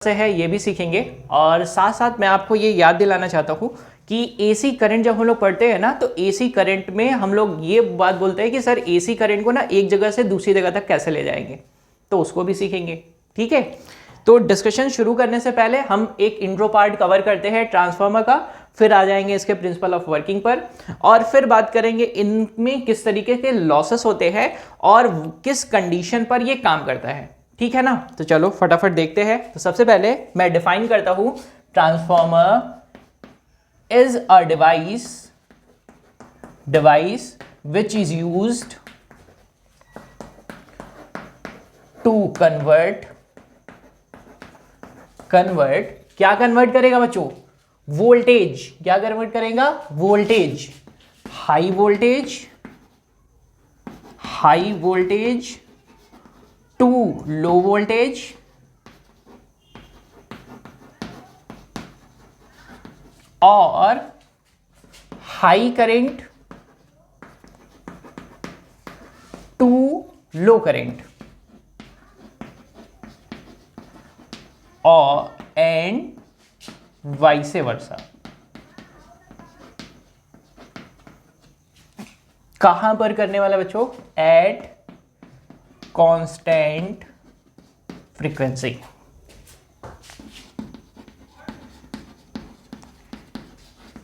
से है ये भी सीखेंगे। और साथ साथ मैं आपको ये याद दिलाना चाहता हूँ कि एसी करंट जब हम लोग पढ़ते हैं ना, तो एसी करंट में हम लोग ये बात बोलते हैं कि सर एसी करंट को ना एक जगह से दूसरी जगह तक कैसे ले जाएंगे, तो उसको भी सीखेंगे। ठीक है, तो डिस्कशन शुरू करने से पहले हम एक इंट्रो पार्ट कवर करते हैं ट्रांसफार्मर का, फिर आ जाएंगे इसके प्रिंसिपल ऑफ वर्किंग पर, और फिर बात करेंगे इनमें किस तरीके के लॉसेस होते हैं और किस कंडीशन पर ये काम करता है। ठीक है ना, तो चलो फटाफट देखते हैं। तो सबसे पहले मैं डिफाइन करता हूं, transformer is a device which is used to convert क्या कन्वर्ट करेगा बच्चों? वोल्टेज। क्या कन्वर्ट करेगा? Voltage. High voltage to low voltage और high current to low current और एंड वाइस वर्सा। कहां पर करने वाला बच्चों? At constant frequency.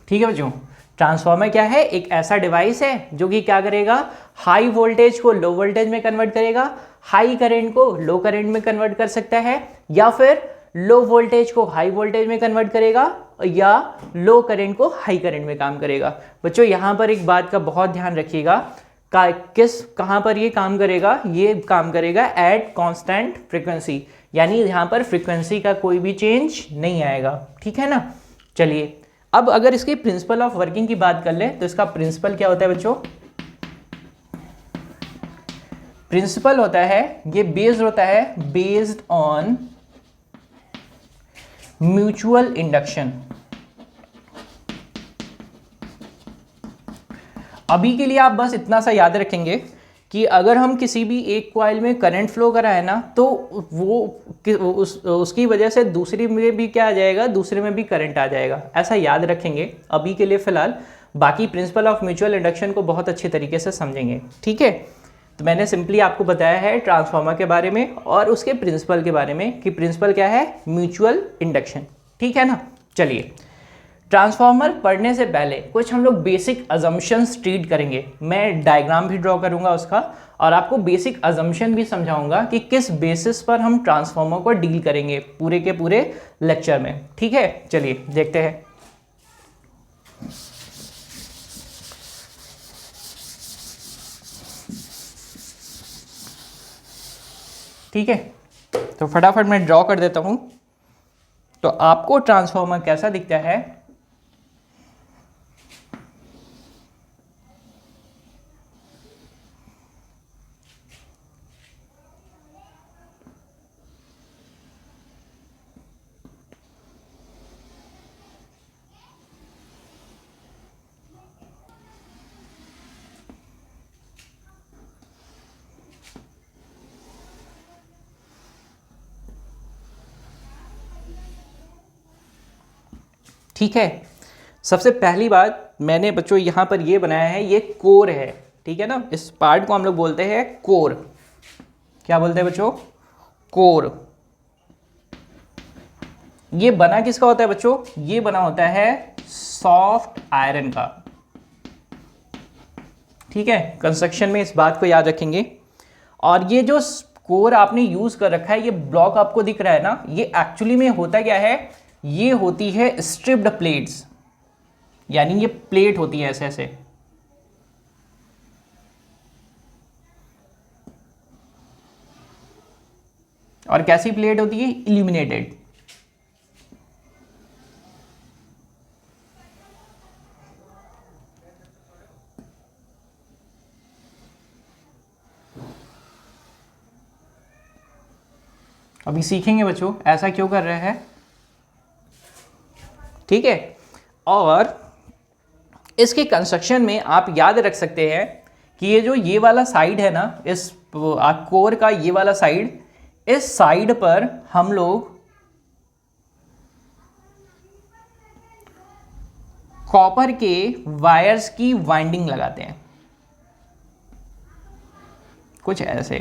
ठीक है बच्चों, ट्रांसफार्मर क्या है? एक ऐसा डिवाइस है जो कि क्या करेगा? हाई वोल्टेज को लो वोल्टेज में कन्वर्ट करेगा, हाई करंट को लो करंट में कन्वर्ट कर सकता है, या फिर लो वोल्टेज को हाई वोल्टेज में कन्वर्ट करेगा, या लो करंट को हाई करंट में काम करेगा। बच्चों यहां पर एक बात का बहुत ध्यान रखिएगा, कहां पर ये काम करेगा? ये काम करेगा एट कांस्टेंट फ्रीक्वेंसी, यानी यहां पर फ्रीक्वेंसी का कोई भी चेंज नहीं आएगा। ठीक है ना। चलिए अब अगर इसके प्रिंसिपल ऑफ वर्किंग की बात कर ले, तो इसका प्रिंसिपल क्या होता है बच्चों? प्रिंसिपल होता है, ये बेस्ड ऑन म्यूचुअल इंडक्शन। अभी के लिए आप बस इतना सा याद रखेंगे कि अगर हम किसी भी एक कॉइल में करंट फ्लो कराए ना, तो वो उसकी वजह से दूसरी में भी क्या आ जाएगा? दूसरे में भी करंट आ जाएगा। ऐसा याद रखेंगे अभी के लिए फिलहाल। बाकी प्रिंसिपल ऑफ म्यूचुअल इंडक्शन को बहुत अच्छे तरीके से समझेंगे। ठीक है, तो मैंने सिंपली आपको बताया है ट्रांसफार्मर के बारे में और उसके प्रिंसिपल के बारे में कि प्रिंसिपल क्या है? Mutual induction. ठीक है ना। चलिए, ट्रांसफार्मर पढ़ने से पहले कुछ हम लोग बेसिक अजम्पशंस ट्रीट करेंगे। मैं डायग्राम भी ड्रॉ करूंगा उसका, और आपको बेसिक अजम्पशन भी समझाऊंगा कि किस बेसिस पर हम ट्रांसफार्मर को डील करेंगे पूरे के पूरे लेक्चर में। ठीक है, चलिए देखते हैं। ठीक है, तो फटाफट मैं ड्रॉ कर देता हूं, तो आपको ट्रांसफार्मर कैसा दिखता है? ठीक है, सबसे पहली बात मैंने बच्चों यहां पर ये बनाया है, ये कोर है। ठीक है ना, इस पार्ट को हम लोग बोलते हैं कोर। क्या बोलते हैं बच्चों? कोर। ये बना किसका होता है बच्चों? ये बना होता है सॉफ्ट आयरन का। ठीक है, कंस्ट्रक्शन में इस बात को याद रखेंगे। और ये जो कोर आपने यूज कर रखा है, ये ब्लॉक आपको दिख रहा है ना, ये एक्चुअली में होता क्या है? ये होती है स्ट्रिप्ड प्लेट्स, यानी ये प्लेट होती है ऐसे ऐसे। और कैसी प्लेट होती है? इल्यूमिनेटेड। अभी सीखेंगे बच्चों ऐसा क्यों कर रहे हैं। ठीक है, और इसके कंस्ट्रक्शन में आप याद रख सकते हैं कि ये वाला साइड है ना, इस कोर का ये वाला साइड, इस साइड पर हम लोग कॉपर के वायर्स की वाइंडिंग लगाते हैं, कुछ ऐसे,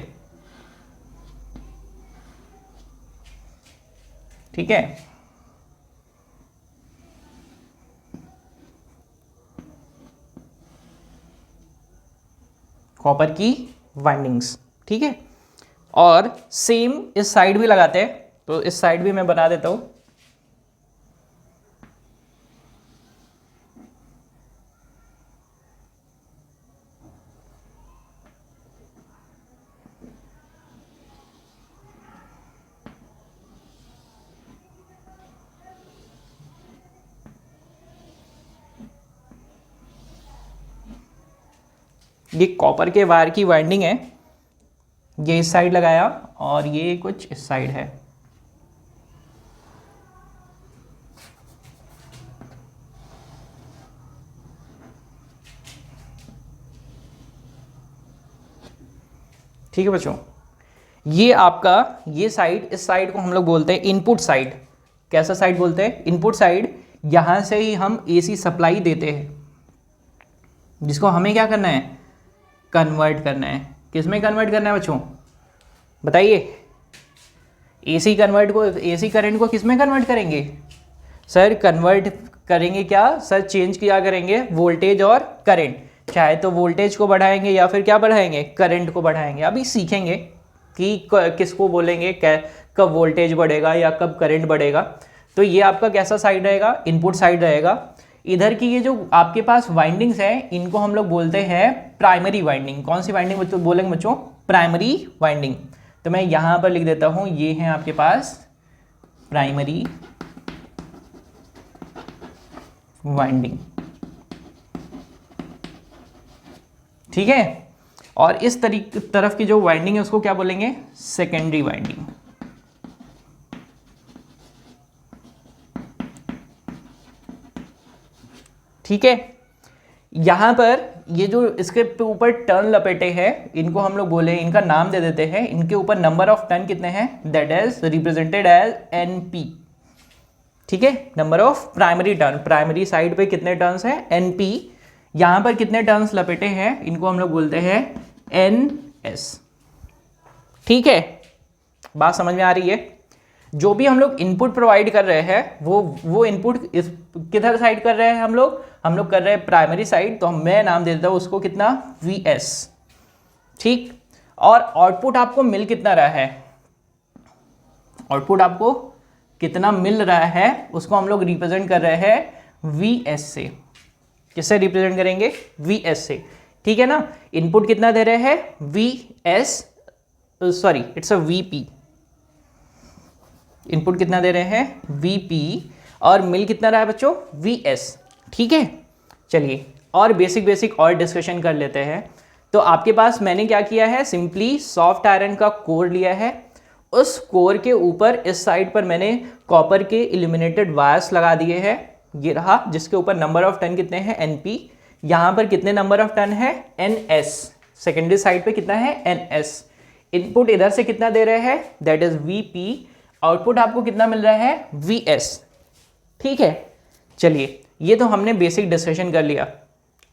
ठीक है। कॉपर की वाइंडिंग्स, ठीक है। और सेम इस साइड भी लगाते हैं, तो इस साइड भी मैं बना देता हूं। ये कॉपर के वायर की वाइंडिंग है, ये इस साइड लगाया और ये कुछ इस साइड है। ठीक है बच्चों, ये आपका ये साइड, इस साइड को हम लोग बोलते हैं इनपुट साइड। कैसा साइड बोलते हैं? Input side. यहां से ही हम एसी सप्लाई देते हैं, जिसको हमें क्या करना है? कन्वर्ट करना है। किस में कन्वर्ट करना है बच्चों, बताइए? एसी करंट को किस में कन्वर्ट करेंगे सर? कन्वर्ट करेंगे क्या सर? चेंज किया करेंगे वोल्टेज और करंट। चाहे तो वोल्टेज को बढ़ाएंगे या फिर क्या बढ़ाएंगे? करंट को बढ़ाएंगे। अभी सीखेंगे कि किसको बोलेंगे, कब वोल्टेज बढ़ेगा या कब करंट बढ़ेगा। तो ये आपका कैसा साइड रहेगा? इनपुट साइड रहेगा। इधर की ये जो आपके पास वाइंडिंग्स हैं, इनको हम लोग बोलते हैं प्राइमरी वाइंडिंग। कौन सी वाइंडिंग बोलेंगे बच्चों? Primary winding. तो मैं यहां पर लिख देता हूं, ये है आपके पास प्राइमरी वाइंडिंग, ठीक है। और इस तरफ की जो वाइंडिंग है उसको क्या बोलेंगे? Secondary winding. ठीक है। यहां पर ये जो इसके ऊपर टर्न लपेटे हैं, इनको हम लोग बोले, इनका नाम दे देते हैं। इनके ऊपर नंबर ऑफ टर्न कितने हैं? That is represented as NP, ठीक है। Number of primary turn, primary side पे कितने टर्न्स हैं? NP। यहां पर कितने टर्न्स लपेटे हैं? इनको हम लोग बोलते हैं NS, ठीक है। बात समझ में आ रही है? जो भी हम लोग इनपुट प्रोवाइड कर रहे हैं, वो इनपुट किधर साइड कर रहे हैं? हम लोग कर रहे हैं प्राइमरी साइड। तो मैं नाम दे देता हूं उसको कितना? VS, ठीक। और आउटपुट आपको मिल कितना रहा है? आउटपुट आपको कितना मिल रहा है उसको हम लोग रिप्रेजेंट कर रहे हैं VS से। किससे रिप्रेजेंट करेंगे? VS से, ठीक है ना। इनपुट कितना दे रहे हैं? VS, sorry it's a VP। Input कितना दे रहे हैं? VP। और मिल कितना रहा है बच्चों? VS, ठीक है। चलिए और बेसिक और डिस्कशन कर लेते हैं। तो आपके पास मैंने क्या किया है? सिंपली सॉफ्ट आयरन का कोर लिया है। उस कोर के ऊपर इस साइड पर मैंने कॉपर के इल्यूमिनेटेड वायर्स लगा दिए हैं। ये रहा, जिसके ऊपर नंबर ऑफ टर्न कितने हैं? NP। यहाँ पर कितने नंबर ऑफ टर्न है? NS। सेकेंडरी साइड पे कितना है? NS। इनपुट इधर से कितना दे रहे हैं? That is VP। आउटपुट आपको कितना मिल रहा है? VS, ठीक है। चलिए ये तो हमने बेसिक डिस्कशन कर लिया।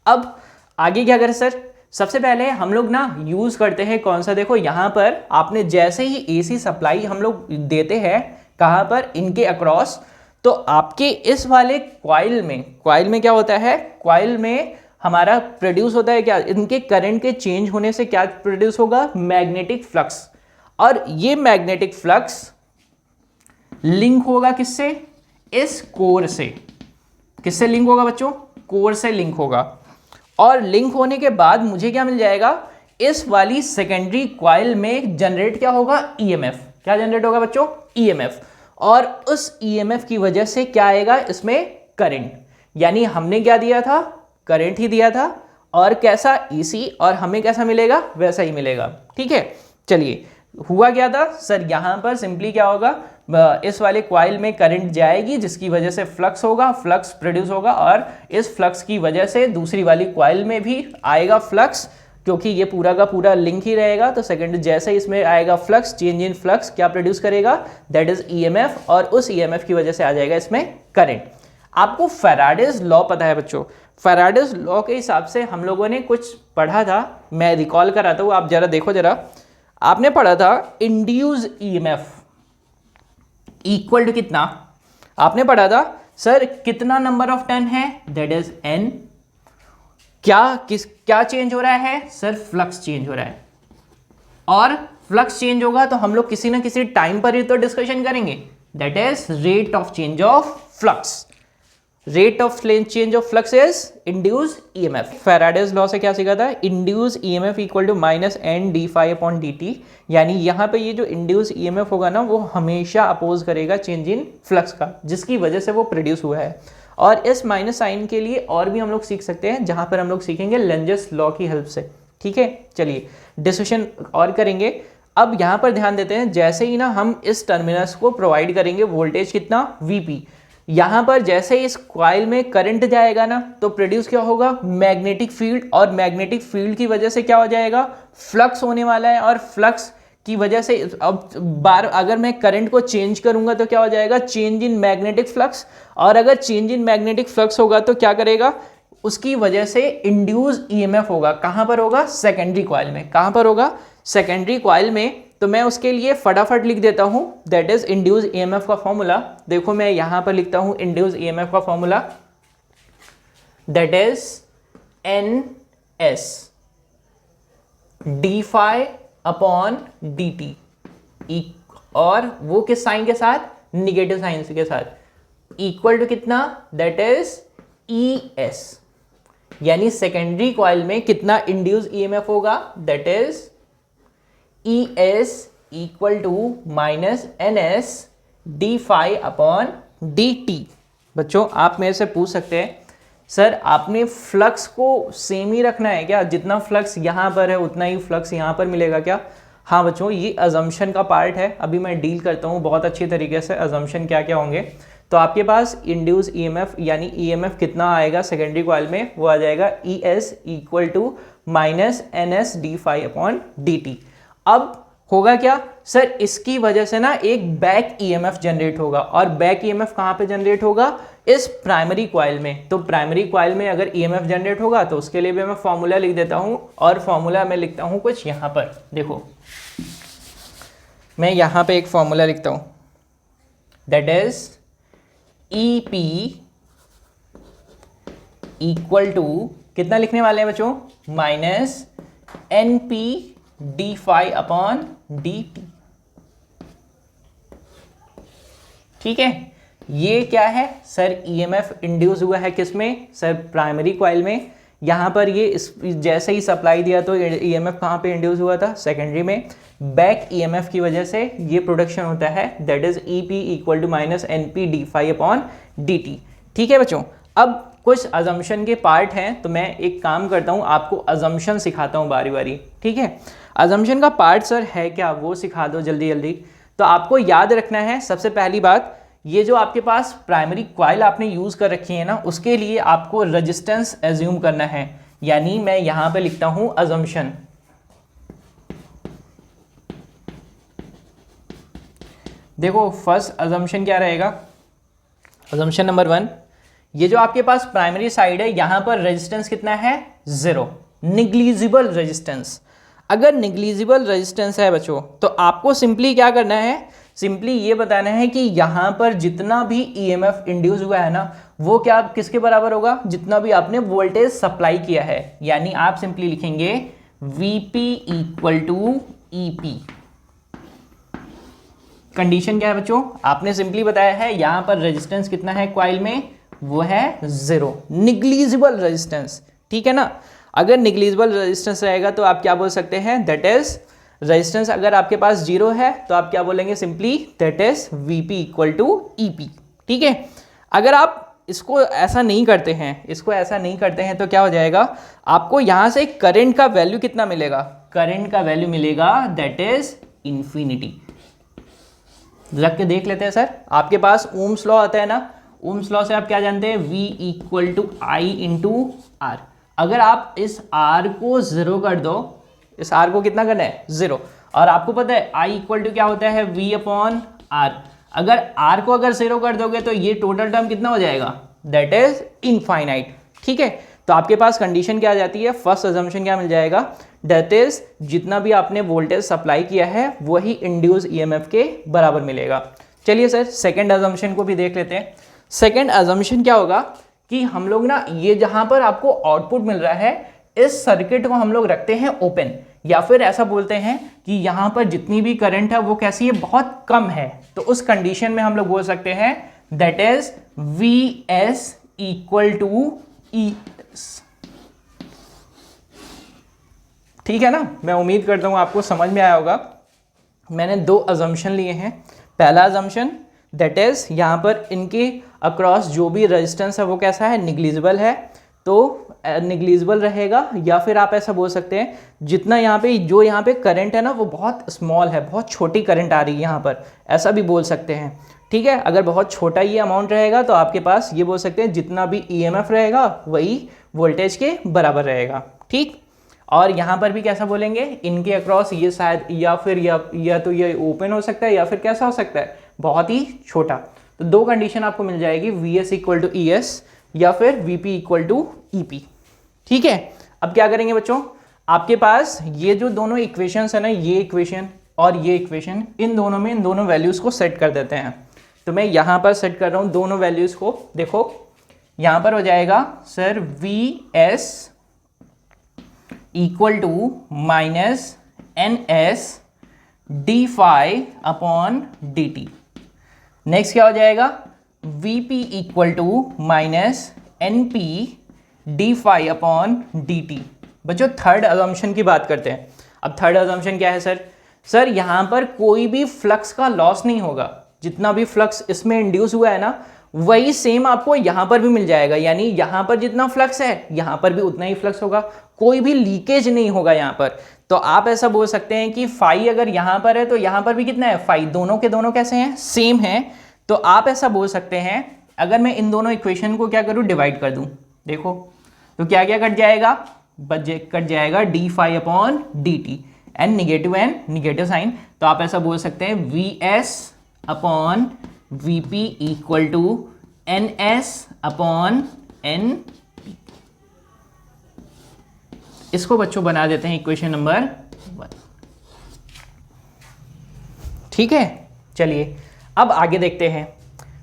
अब आगे क्या करें सर? सबसे पहले हम लोग ना यूज करते हैं कौन सा? देखो यहाँ पर आपने जैसे ही AC सप्लाई हम लोग देते हैं, कहाँ पर? इनके अक्रॉस। तो आपके इस वाले कॉइल में क्या होता है? कॉइल में हमारा प्रोड्यूस होता है क्या? इनके करंट के चेंज होने से क्या प्रोड्यूस होगा? Magnetic flux. और ये मैग्नेटिक फ्लक्स लिंक होगा किससे? इस कोर से। किससे लिंक होगा बच्चों? कोर से लिंक होगा। और लिंक होने के बाद मुझे क्या मिल जाएगा? इस वाली सेकेंडरी कॉइल में जनरेट क्या होगा? EMF। क्या जनरेट होगा बच्चों? EMF। और उस EMF की वजह से क्या आएगा? इसमें करंट। यानी हमने क्या दिया था? करंट ही दिया था। और कैसा? AC। और हमें कैसा मिलेगा? वैसा ही मिलेगा, ठीक है। चलिए हुआ क्या था सर? यहां पर सिंपली क्या होगा? इस वाले कॉइल में करंट जाएगी, जिसकी वजह से फ्लक्स होगा, फ्लक्स प्रोड्यूस होगा। और इस फ्लक्स की वजह से दूसरी वाली कॉइल में भी आएगा फ्लक्स, क्योंकि ये पूरा का पूरा लिंक ही रहेगा। तो सेकंड जैसे इसमें आएगा फ्लक्स, चेंज इन फ्लक्स क्या प्रोड्यूस करेगा? That is EMF। और उस EMF की वजह से आ जाएगा इसमें करंट। आपको फैराडेज लॉ पता है बच्चों? फैराडेज लॉ के हिसाब से हम लोगों ने कुछ पढ़ा था, मैं रिकॉल कराता हूँ, आप जरा देखो जरा। आपने पढ़ा था इंड्यूस ईएमएफ इक्वल टू कितना? आपने पढ़ा था सर कितना नंबर ऑफ टर्न है, दैट इज एन। क्या चेंज हो रहा है सर? फ्लक्स चेंज हो रहा है, और फ्लक्स चेंज होगा तो हम लोग किसी ना किसी टाइम पर ही तो डिस्कशन करेंगे, that is rate of change of flux. Rate of change of flux is induce EMF. Faraday's law से क्या सीखा था? Induce EMF equal to minus N D phi upon D T, यानी यहाँ पे ये जो इंड्यूस ईएमएफ होगा ना वो हमेशा अपोज करेगा चेंज इन फ्लक्स का, जिसकी वजह से वो प्रोड्यूस हुआ है। और इस माइनस साइन के लिए और भी हम लोग सीख सकते हैं, जहां पर हम लोग सीखेंगे लेंजेस लॉ की हेल्प से। ठीक है, चलिए डिस्कशन और करेंगे। अब यहाँ पर ध्यान देते हैं, जैसे ही ना हम इस टर्मिनल्स को प्रोवाइड करेंगे वोल्टेज कितना, वीपी, यहाँ पर जैसे ही इस कॉइल में करंट जाएगा ना तो प्रोड्यूस क्या होगा, मैग्नेटिक फील्ड, और मैग्नेटिक फील्ड की वजह से क्या हो जाएगा, फ्लक्स होने वाला है। और फ्लक्स की वजह से अब अगर मैं करंट को चेंज करूंगा तो क्या हो जाएगा, चेंज इन मैग्नेटिक फ्लक्स। और अगर चेंज इन मैग्नेटिक फ्लक्स होगा तो क्या करेगा, उसकी वजह से इंड्यूस ईएमएफ होगा। कहां पर होगा, सेकेंडरी कॉइल में। कहां पर होगा, सेकेंडरी कॉइल में। तो मैं उसके लिए फटाफट लिख देता हूं, दैट इज इंड्यूस ईएमएफ का फॉर्मूला। देखो मैं यहां पर लिखता हूं इंड्यूस ईएमएफ का फॉर्मूला, that is N S D phi upon D T, और वो किस साइन के साथ, निगेटिव साइन के साथ, इक्वल टू कितना, दैट इज ई एस। यानी सेकेंडरी कॉइल में कितना इंड्यूस ईएमएफ होगा, that is E S equal to minus N S D phi upon D T. बच्चों आप मेरे से पूछ सकते हैं सर आपने फ्लक्स को सेम ही रखना है क्या, जितना फ्लक्स यहाँ पर है उतना ही फ्लक्स यहाँ पर मिलेगा क्या? हाँ बच्चों, ये अजम्पशन का पार्ट है, अभी मैं डील करता हूँ बहुत अच्छी तरीके से अजम्पशन क्या क्या होंगे। तो आपके पास इंड्यूस ईएमएफ यानी ईएमएफ कितना आएगा सेकेंडरी कॉइल में, वो आ जाएगा E S equal to minus N S D phi upon D T. अब होगा क्या सर, इसकी वजह से ना एक बैक ईएमएफ जनरेट होगा, और बैक ईएमएफ कहाँ पे जनरेट होगा, इस प्राइमरी कॉइल में। तो प्राइमरी कॉइल में अगर ईएमएफ जनरेट होगा तो उसके लिए भी मैं फॉर्मूला लिख देता हूं, और फॉर्मूला मैं लिखता हूं कुछ यहां पर, देखो मैं यहां पे एक फॉर्मूला लिखता हूं, that is E P equal to कितना लिखने वाले हैं बच्चों, minus N P D phi upon D T. ठीक है, ये क्या है सर, ईएमएफ इंड्यूस हुआ है किसमें सर, प्राइमरी कॉइल में। यहां पर ये जैसे ही सप्लाई दिया तो ईएमएफ कहां पे इंड्यूस हुआ था, सेकेंडरी में। बैक ईएमएफ की वजह से ये प्रोडक्शन होता है, that is E P equal to minus N P D phi upon D T. ठीक है बच्चों, अब कुछ अजम्पशन के पार्ट हैं, तो मैं एक काम करता हूं, आपको अजम्पशन सिखाता हूं बारी बारी। ठीक है, अजम्पशन का पार्ट सर है क्या, वो सिखा दो जल्दी जल्दी। तो आपको याद रखना है सबसे पहली बात, ये जो आपके पास प्राइमरी कॉइल आपने यूज कर रखी है ना, उसके लिए आपको रेजिस्टेंस एज्यूम करना है। यानी मैं यहां पे लिखता हूं अजम्पशन। देखो फर्स्ट अजम्पशन क्या रहेगा, अजम्पशन नंबर 1, ये जो आपके पास प्राइमरी साइड है यहां पर रेजिस्टेंस कितना है, 0, निग्लिजिबल रेजिस्टेंस। अगर निग्लिजिबल रेजिस्टेंस है बच्चों तो आपको सिंपली क्या करना है, सिंपली ये बताना है कि यहां पर जितना भी ईएमएफ इंड्यूस हुआ है ना वो क्या किसके बराबर होगा, जितना भी आपने वोल्टेज सप्लाई किया है। यानी आप सिंपली लिखेंगे Vp equal to EP. Condition क्या है बच्चों, आपने सिंपली बताया है यहां पर रेजिस्टेंस कितना है कॉइल में, वो है 0, निग्लिजिबल रेजिस्टेंस। ठीक है ना, अगर निग्लिजिबल रेजिस्टेंस रहेगा तो आप क्या बोल सकते हैं, दैट इज रेजिस्टेंस अगर आपके पास 0 है तो आप क्या बोलेंगे, simply that is Vp equal to EP. ठीक है, अगर आप इसको ऐसा नहीं करते हैं, इसको ऐसा नहीं करते हैं तो क्या हो जाएगा, आपको यहां से करंट का वैल्यू कितना मिलेगा, करंट का वैल्यू मिलेगा दैट इज इंफिनिटी। रख के देख लेते हैं सर, आपके पास ओम्स लॉ आता है ना, ओम्स लॉ से आप क्या जानते हैं, V equal to I into R. अगर आप इस R को 0 कर दो, इस R को कितना करना है, 0, और आपको पता है I इक्वल टू क्या होता है, V अपॉन आर। अगर R को अगर 0 कर दोगे तो ये टोटल टर्म कितना हो जाएगा, दैट इज इनफाइनाइट। ठीक है, तो आपके पास कंडीशन क्या आ जाती है, फर्स्ट अजम्पशन क्या मिल जाएगा, दैट इज जितना भी आपने वोल्टेज सप्लाई किया है वही इंड्यूस ईएमएफ के बराबर मिलेगा। चलिए सर सेकंड अजम्पशन को भी देख लेते हैं। सेकंड अजम्पशन क्या होगा कि हम लोग ना ये जहां पर आपको आउटपुट मिल रहा है इस सर्किट को हम लोग रखते हैं ओपन, या फिर ऐसा बोलते हैं कि यहां पर जितनी भी करंट है वो कैसी है, बहुत कम है। तो उस कंडीशन में हम लोग बोल सकते हैं that is Vs equal to E. ठीक है ना, मैं उम्मीद करता हूं आपको समझ में आया होगा। मैंने दो अजम्पशन लिए हैं। पहला अजम्पशन दैट इज यहां पर इनके अक्रॉस जो भी रेजिस्टेंस है वो कैसा है, निग्लिजिबल है, तो निग्लिजिबल रहेगा। या फिर आप ऐसा बोल सकते हैं जितना यहाँ पे जो यहाँ पे करंट है ना वो बहुत स्मॉल है, बहुत छोटी करंट आ रही है यहाँ पर, ऐसा भी बोल सकते हैं। ठीक है, अगर बहुत छोटा ये अमाउंट रहेगा तो आपके पास ये बोल सकते हैं जितना भी ईएमएफ रहेगा वही वोल्टेज के बराबर रहेगा। ठीक, और यहाँ पर भी कैसा बोलेंगे, इनके अक्रॉस ये शायद या फिर या तो ये ओपन हो सकता है या फिर कैसा हो सकता है, बहुत ही छोटा। तो दो कंडीशन आपको मिल जाएगी, Vs इक्वल टू ES या फिर Vp इक्वल टू EP। ठीक है, अब क्या करेंगे बच्चों, आपके पास ये जो दोनों इक्वेशंस है ना, ये इक्वेशन और ये इक्वेशन, इन दोनों में इन दोनों वैल्यूज को सेट कर देते हैं। तो मैं यहां पर सेट कर रहा हूं दोनों वैल्यूज को। देखो यहां पर हो जाएगा sir Vs equal to minus NS D phi upon dt। Next क्या हो जाएगा, Vp equal to minus NP D phi upon dt। बच्चों थर्ड अजम्पशन की बात करते हैं। अब थर्ड अजम्पशन क्या है सर यहां पर कोई भी फ्लक्स का लॉस नहीं होगा। जितना भी फ्लक्स इसमें इंड्यूस हुआ है ना वही सेम आपको यहां पर भी मिल जाएगा, यानी यहां पर जितना फ्लक्स है यहां पर भी उतना ही फ्लक्स होगा, कोई भी लीकेज नहीं होगा यहां पर। तो आप ऐसा बोल सकते हैं कि फाई अगर यहां पर है तो यहां पर भी कितना है, फाई, दोनों के दोनों कैसे हैं, सेम है। तो आप ऐसा बोल सकते हैं अगर मैं इन दोनों इक्वेशन को क्या करूं, डिवाइड कर दूं, देखो तो क्या क्या कट जाएगा, कट जाएगा D phi upon D T, and negative sign. तो आप ऐसा बोल सकते हैं Vs upon Vp equal to NS upon NP। इसको बच्चों बना देते हैं इक्वेशन नंबर 1। ठीक है, चलिए अब आगे देखते हैं।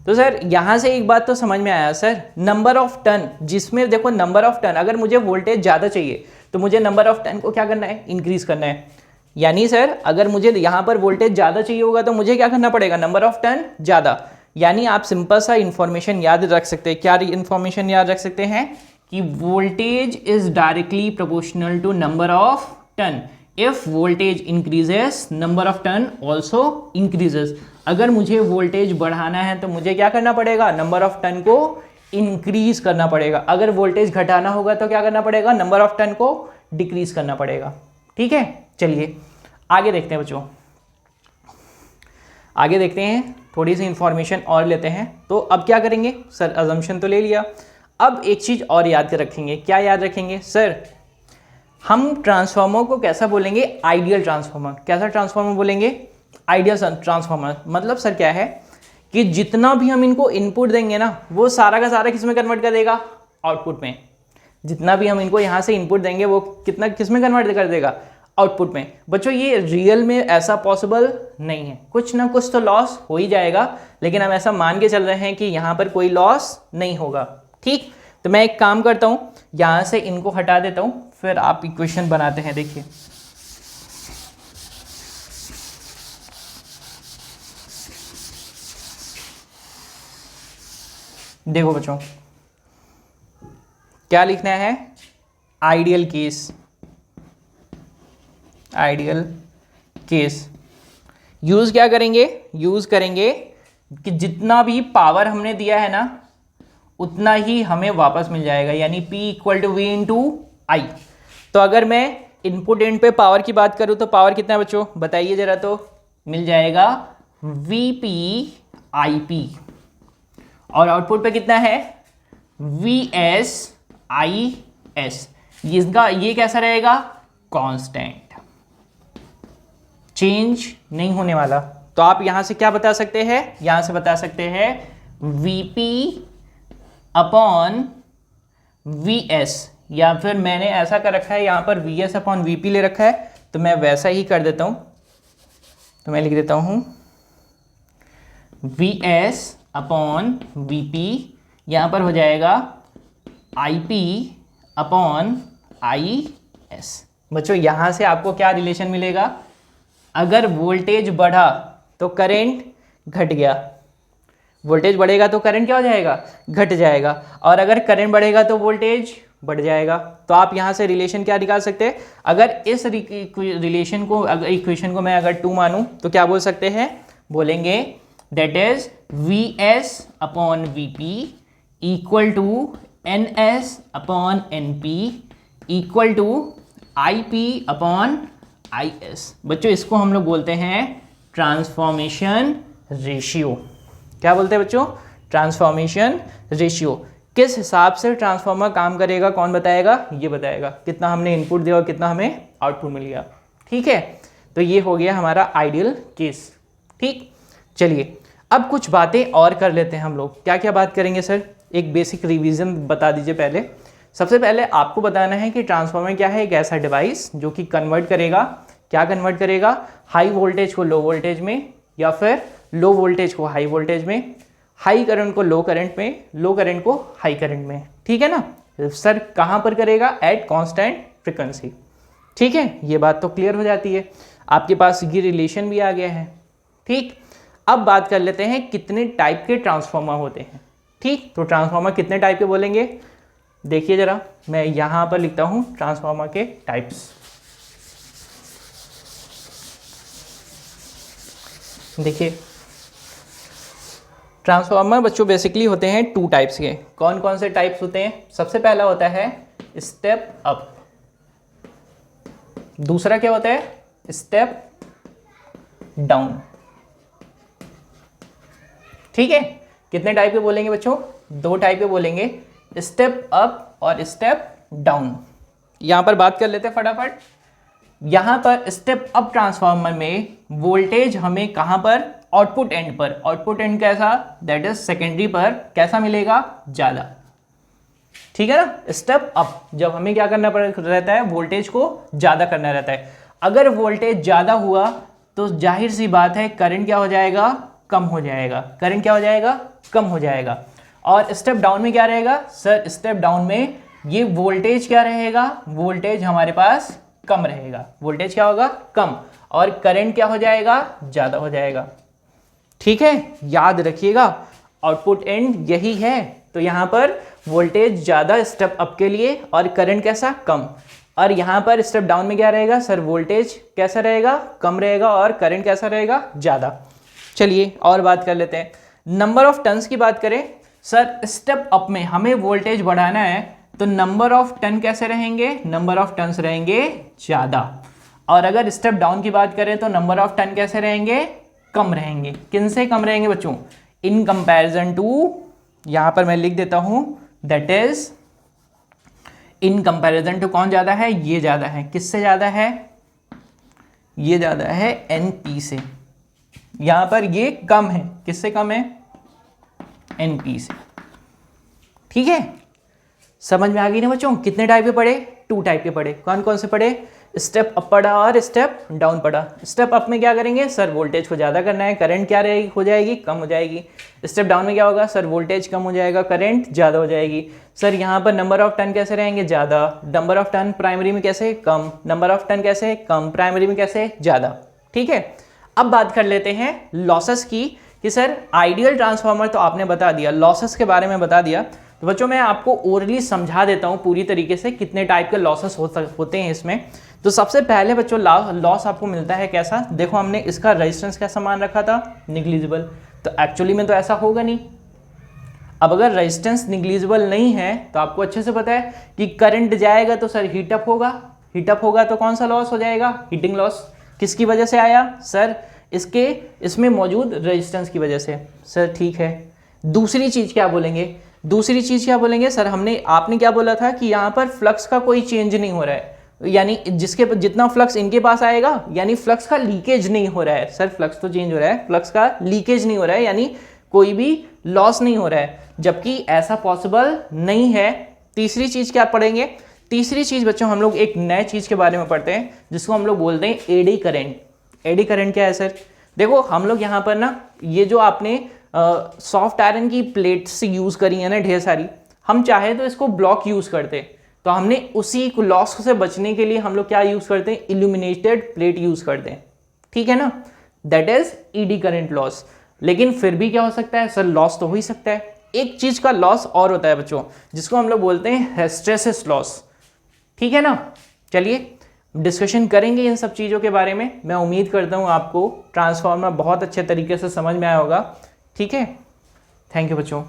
तो सर यहां से एक बात तो समझ में आया सर, नंबर ऑफ टर्न, जिसमें देखो नंबर ऑफ टर्न, अगर मुझे वोल्टेज ज़्यादा चाहिए तो मुझे नंबर ऑफ टर्न को क्या करना है, इंक्रीज करना है। यानी सर अगर मुझे यहाँ पर वोल्टेज ज़्यादा चाहिए होगा तो मुझे क्या करना पड़ेगा, नंबर ऑफ टर्न ज़्यादा। यानी आप सिंपल सा इंफॉर्मेशन याद रख सकते हैं, क्या इंफॉर्मेशन याद रख सकते हैं कि voltage is directly proportional to number of turn. If voltage increases number of turn also increases. अगर मुझे वोल्टेज बढ़ाना है तो मुझे क्या करना पड़ेगा, नंबर ऑफ टर्न को इंक्रीज करना पड़ेगा। अगर वोल्टेज घटाना होगा तो क्या करना पड़ेगा, नंबर ऑफ टर्न को डिक्रीज करना पड़ेगा। ठीक है, चलिए आगे देखते हैं बच्चों, आगे देखते हैं, थोड़ी सी इंफॉर्मेशन और लेते हैं। तो अब क्या करेंगे सर, अजम्पशन तो ले लिया, अब एक चीज और याद रखेंगे। क्या याद रखेंगे सर, हम ट्रांसफार्मर को कैसा बोलेंगे, आइडियल ट्रांसफार्मर। कैसा ट्रांसफार्मर बोलेंगे, आइडियल ट्रांसफार्मर। मतलब सर क्या है कि जितना भी हम इनको इनपुट देंगे ना वो सारा का सारा किस में कन्वर्ट कर देगा, आउटपुट में। जितना भी हम इनको यहाँ से इनपुट देंगे वो कितना किस में कन्वर्ट कर देगा, आउटपुट में। बच्चों ये रियल में ऐसा पॉसिबल नहीं है, कुछ ना कुछ तो लॉस हो ही जाएगा, लेकिन हम ऐसा मान के चल रहे हैं कि यहाँ पर कोई लॉस नहीं होगा। ठीक, तो मैं एक काम करता हूँ, यहाँ से इनको हटा देता हूँ, फिर आप इक्वेशन बनाते हैं। देखिए देखो बच्चों क्या लिखना है, ideal case. Ideal case use क्या करेंगे, यूज करेंगे कि जितना भी पावर हमने दिया है ना उतना ही हमें वापस मिल जाएगा, यानी P equal to V into I. तो अगर मैं इनपुट एंड पे पावर की बात करूं तो पावर कितना है बच्चों, बताइए जरा, तो मिल जाएगा VP IP, और आउटपुट पे कितना है VS IS। इसका ये कैसा रहेगा, कांस्टेंट, चेंज नहीं होने वाला। तो आप यहां से क्या बता सकते हैं, यहां से बता सकते हैं VP अपॉन वी एस, या फिर मैंने ऐसा कर रखा है यहाँ पर we S upon V P ले रखा है, तो मैं वैसा ही कर देता हूँ। तो मैं लिख देता हूँ we S upon V P, यहाँ पर हो जाएगा आई पी अपॉन आई एस। बच्चों यहाँ से आपको क्या रिलेशन मिलेगा, अगर वोल्टेज बढ़ा तो करंट घट गया, वोल्टेज बढ़ेगा तो करंट क्या हो जाएगा, घट जाएगा, और अगर करंट बढ़ेगा तो वोल्टेज बढ़ जाएगा। तो आप यहाँ से रिलेशन क्या निकाल सकते हैं, अगर इस रिलेशन को, अगर इक्वेशन को मैं अगर 2 मानूं तो क्या बोल सकते हैं, बोलेंगे that is V S upon V P equal to N S upon N P equal to I P upon I S. बच्चों इसको हम लोग बोलते हैं ट्रांसफॉर्मेशन रेशियो। क्या बोलते हैं बच्चों, ट्रांसफॉर्मेशन रेशियो। किस हिसाब से ट्रांसफॉर्मर काम करेगा कौन बताएगा, ये बताएगा, कितना हमने इनपुट दिया और कितना हमें आउटपुट मिल गया। ठीक है, तो ये हो गया हमारा आइडियल केस। ठीक, चलिए अब कुछ बातें और कर लेते हैं हम लोग। क्या क्या बात करेंगे सर, एक बेसिक रिवीजन बता दीजिए। पहले सबसे पहले आपको बताना है कि ट्रांसफार्मर क्या है, एक ऐसा डिवाइस जो कि कन्वर्ट करेगा, क्या कन्वर्ट करेगा, हाई वोल्टेज को लो वोल्टेज में, या फिर लो वोल्टेज को हाई वोल्टेज में, हाई करंट को लो करंट में, लो करंट को हाई करंट में। ठीक है ना सर, कहाँ पर करेगा, एट कांस्टेंट फ्रीक्वेंसी। ठीक है, ये बात तो क्लियर हो जाती है, आपके पास ये रिलेशन भी आ गया है। ठीक, अब बात कर लेते हैं कितने टाइप के ट्रांसफार्मर होते हैं। ठीक, तो ट्रांसफार्मर कितने टाइप के बोलेंगे, देखिए जरा, मैं यहाँ पर लिखता हूँ ट्रांसफार्मर के टाइप्स। देखिए ट्रांसफार्मर बच्चों बेसिकली होते हैं 2 टाइप्स के। कौन कौन से टाइप्स होते हैं, सबसे पहला होता है स्टेप अप, दूसरा क्या होता है, स्टेप डाउन। ठीक है, कितने टाइप के बोलेंगे बच्चों, 2 टाइप के बोलेंगे, स्टेप अप और स्टेप डाउन। यहां पर बात कर लेते हैं फटाफट। यहां पर स्टेप अप ट्रांसफार्मर में वोल्टेज हमें कहां पर, आउटपुट एंड पर, आउटपुट एंड कैसा, दैट इज सेकेंडरी पर, कैसा मिलेगा, ज्यादा। ठीक है ना, स्टेप अप जब हमें क्या करना रहता है, वोल्टेज को ज्यादा करना रहता है। अगर वोल्टेज ज्यादा हुआ तो जाहिर सी बात है करंट क्या हो जाएगा, कम हो जाएगा, करंट क्या हो जाएगा, कम हो जाएगा। और स्टेप डाउन में क्या रहेगा सर, स्टेप डाउन में ये वोल्टेज क्या रहेगा, वोल्टेज हमारे पास कम रहेगा, वोल्टेज क्या होगा, कम, और करंट क्या हो जाएगा, ज्यादा हो जाएगा। ठीक है, याद रखिएगा आउटपुट एंड यही है। तो यहां पर वोल्टेज ज्यादा स्टेप अप के लिए और करंट कैसा, कम, और यहां पर स्टेप डाउन में क्या रहेगा सर, वोल्टेज कैसा रहेगा, कम रहेगा, और करंट कैसा रहेगा, ज्यादा। चलिए और बात कर लेते हैं, नंबर ऑफ टर्न्स की बात करें सर, स्टेप अप में हमें वोल्टेज बढ़ाना है तो नंबर ऑफ टर्न कैसे रहेंगे, नंबर ऑफ टर्न्स रहेंगे ज्यादा, और अगर स्टेप डाउन की बात करें तो नंबर ऑफ टर्न कैसे रहेंगे, कम रहेंगे। किन से कम रहेंगे बच्चों, इन कंपैरिजन टू, यहां पर मैं लिख देता हूं that is in comparison to, कौन ज्यादा है, ये ज्यादा है, किससे ज्यादा है, ये ज्यादा है एनपी से, यहां पर ये कम है, किससे कम है, एनपी से। ठीक है, समझ में आ गई ना बच्चों, कितने टाइप के पढ़े, 2 टाइप के पढ़े। कौन कौन से पढ़े, स्टेप अप पढ़ा और स्टेप डाउन पढ़ा। स्टेप अप में क्या करेंगे सर, वोल्टेज को ज्यादा करना है, करंट क्या रहेगी, हो जाएगी, कम हो जाएगी। स्टेप डाउन में क्या होगा सर, वोल्टेज कम हो जाएगा, करंट ज्यादा हो जाएगी। सर यहाँ पर नंबर ऑफ टर्न कैसे रहेंगे, ज्यादा, नंबर ऑफ टर्न प्राइमरी में कैसे, कम, नंबर ऑफ टर्न कैसे, कम, प्राइमरी में कैसे, ज्यादा। ठीक है, अब बात कर लेते हैं लॉसेस की, कि सर आइडियल ट्रांसफार्मर तो आपने बता दिया, लॉसेस के बारे में बता दिया। तो बच्चों मैं आपको ओरली समझा देता हूं पूरी तरीके से कितने टाइप के लॉसेस होते हैं इसमें। तो सबसे पहले बच्चों लॉस आपको मिलता है कैसा, देखो हमने इसका रेजिस्टेंस कैसा मान रखा था, निग्लिजिबल, तो एक्चुअली में तो ऐसा होगा नहीं। अब अगर रेजिस्टेंस निग्लिजिबल नहीं है तो आपको अच्छे से पता है कि करंट जाएगा तो सर हीटअप होगा, हीटअप होगा तो कौन सा लॉस हो जाएगा, हीटिंग लॉस। किसकी वजह से आया सर, इसमें मौजूद रेजिस्टेंस की वजह से। सर ठीक है, दूसरी चीज क्या बोलेंगे, दूसरी चीज क्या बोलेंगे सर, आपने क्या बोला था कि यहाँ पर फ्लक्स का कोई चेंज नहीं हो रहा है, यानी जितना फ्लक्स इनके पास आएगा, यानी फ्लक्स का लीकेज नहीं हो रहा है। सर फ्लक्स तो चेंज हो रहा है, फ्लक्स का लीकेज नहीं हो रहा है, यानी कोई भी लॉस नहीं हो रहा है, जबकि ऐसा पॉसिबल नहीं है। तीसरी चीज क्या पढ़ेंगे? तीसरी चीज बच्चों हम लोग एक नए चीज के बारे में पढ़ते हैं जिसको हम लोग बोलते हैं एडी करंट। एडी करंट क्या है सर? देखो हम लोग यहाँ पर ना ये जो आपने सॉफ्ट आयरन की प्लेट्स यूज करी है ना ढेर सारी, हम चाहे तो इसको ब्लॉक यूज करते, तो हमने उसी लॉस से बचने के लिए हम लोग क्या यूज करते हैं? इल्यूमिनेटेड प्लेट यूज करते हैं, ठीक है ना? That is eddy current loss. लेकिन फिर भी क्या हो सकता है सर? लॉस तो हो ही सकता है। एक चीज का लॉस और होता है बच्चों, जिसको हम लोग बोलते हैं हिस्टैरिसीस लॉस, ठीक है ना? चलिए डिस्कशन करेंगे इन सब चीज़ों के बारे में। मैं उम्मीद करता हूँ आपको ट्रांसफार्मर बहुत अच्छे तरीके से समझ में आया होगा, ठीक है? थैंक यू बच्चों।